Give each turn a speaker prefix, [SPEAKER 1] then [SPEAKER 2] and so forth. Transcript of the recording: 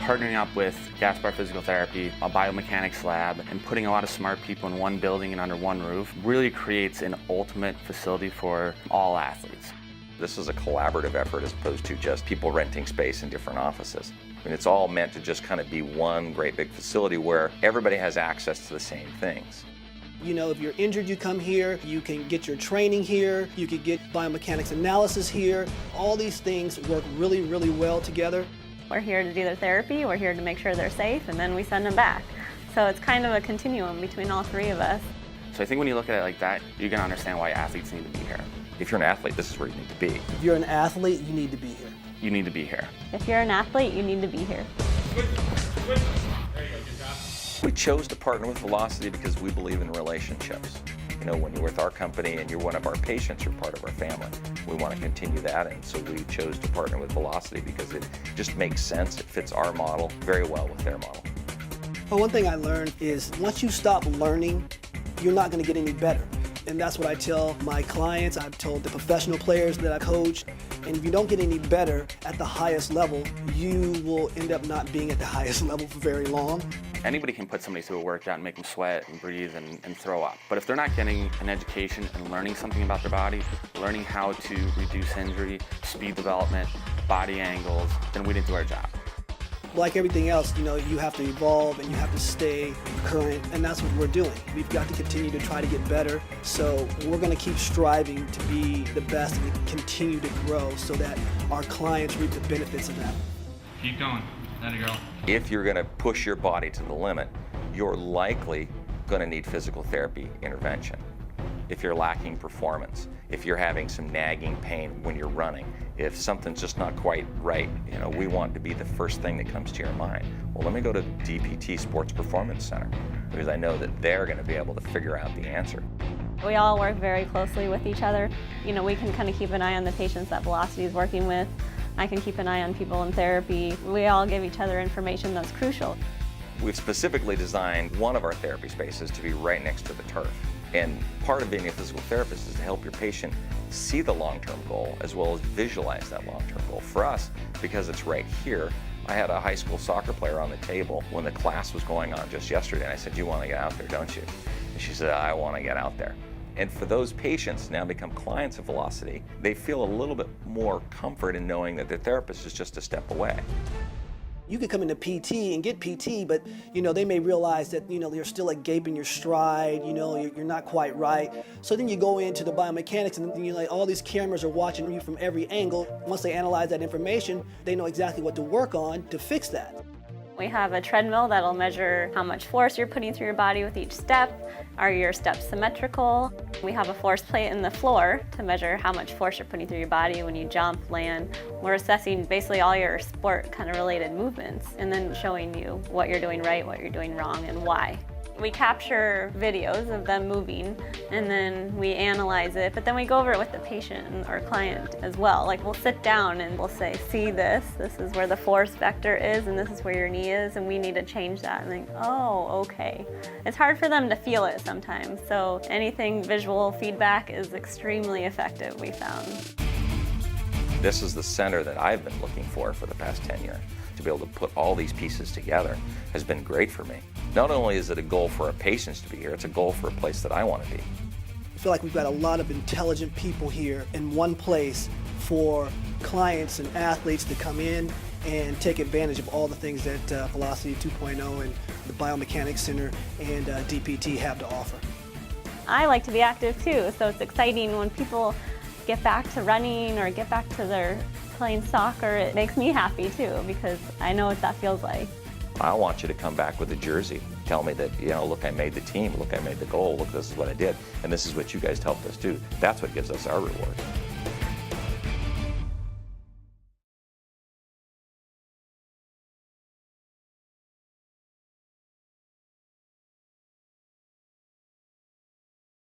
[SPEAKER 1] Partnering up with gas bar physical therapy, a biomechanics lab, and putting a lot of smart people in one building and under one roof really creates an ultimate facility for all athletes.
[SPEAKER 2] This is a collaborative effort as opposed to just people renting space in different offices. I mean, it's all meant to just kind of be one great big facility where everybody has access to the same things.
[SPEAKER 3] You know, if you're injured, you come here, you can get your training here, you can get biomechanics analysis here. All these things work really, really well together.
[SPEAKER 4] We're here to do their therapy, we're here to make sure they're safe, and then we send them back. So it's kind of a continuum between all three of us.
[SPEAKER 1] So I think when you look at it like that, you're going to understand why athletes need to be here.
[SPEAKER 2] If you're an athlete, this is where you need to be.
[SPEAKER 3] If you're an athlete, you need to be here.
[SPEAKER 1] You need to be here.
[SPEAKER 4] If you're an athlete, you need to be here.
[SPEAKER 5] There you go, good job.
[SPEAKER 2] We chose to partner with Velocity because we believe in relationships. You know, when you're with our company and you're one of our patients, you're part of our family. We want to continue that, and so we chose to partner with Velocity because it just makes sense. It fits our model very well with their model.
[SPEAKER 3] Well, one thing I learned is once you stop learning, you're not going to get any better. And that's what I tell my clients. I've told the professional players that I coach. And if you don't get any better at the highest level, you will end up not being at the highest level for very long.
[SPEAKER 1] Anybody can put somebody through a workout and make them sweat and breathe and throw up. But if they're not getting an education and learning something about their body, learning how to reduce injury, speed development, body angles, then we didn't do our job.
[SPEAKER 3] Like everything else, you know, you have to evolve and you have to stay current, and that's what we're doing. We've got to continue to try to get better, so we're going to keep striving to be the best and continue to grow so that our clients reap the benefits of that.
[SPEAKER 5] Keep going. There you go.
[SPEAKER 2] If you're going to push your body to the limit, you're likely going to need physical therapy intervention. If you're lacking performance, if you're having some nagging pain when you're running, if something's just not quite right, you know, we want to be the first thing that comes to your mind. Well, let me go to DPT Sports Performance Center because I know that they're going to be able to figure out the answer.
[SPEAKER 4] We all work very closely with each other. You know, we can kind of keep an eye on the patients that Velocity is working with. I can keep an eye on people in therapy. We all give each other information that's crucial.
[SPEAKER 2] We've specifically designed one of our therapy spaces to be right next to the turf. And part of being a physical therapist is to help your patient see the long-term goal as well as visualize that long-term goal. For us, because it's right here, I had a high school soccer player on the table when the class was going on just yesterday, and I said, "You want to get out there, don't you?" And she said, "I want to get out there." And for those patients to now become clients of Velocity, they feel a little bit more comfort in knowing that their therapist is just a step away.
[SPEAKER 3] You could come into PT and get PT, but you know, they may realize that, you know, you're still a gape in your stride, you know, you're not quite right. So then you go into the biomechanics and you're like, all these cameras are watching you from every angle. Once they analyze that information, they know exactly what to work on to fix that.
[SPEAKER 4] We have a treadmill that'll measure how much force you're putting through your body with each step. Are your steps symmetrical? We have a force plate in the floor to measure how much force you're putting through your body when you jump, land. We're assessing basically all your sport kind of related movements and then showing you what you're doing right, what you're doing wrong, and why. We capture videos of them moving and then we analyze it, but then we go over it with the patient and our client as well. Like, we'll sit down and we'll say, "See this is where the force vector is and this is where your knee is and we need to change that." And think, "Oh, okay." It's hard for them to feel it sometimes, so anything visual feedback is extremely effective, we found.
[SPEAKER 2] This is the center that I've been looking for the past 10 years. To be able to put all these pieces together has been great for me. Not only is it a goal for our patients to be here, it's a goal for a place that I want to be.
[SPEAKER 3] I feel like we've got a lot of intelligent people here in one place for clients and athletes to come in and take advantage of all the things that Velocity 2.0 and the Biomechanics Center and DPT have to offer.
[SPEAKER 4] I like to be active too, so it's exciting when people get back to running or get back to their playing soccer. It makes me happy too because I know what that feels like.
[SPEAKER 2] I want you to come back with a jersey. Tell me that, you know, look, I made the team, look, I made the goal, look, this is what I did, and this is what you guys helped us do. That's what gives us our reward.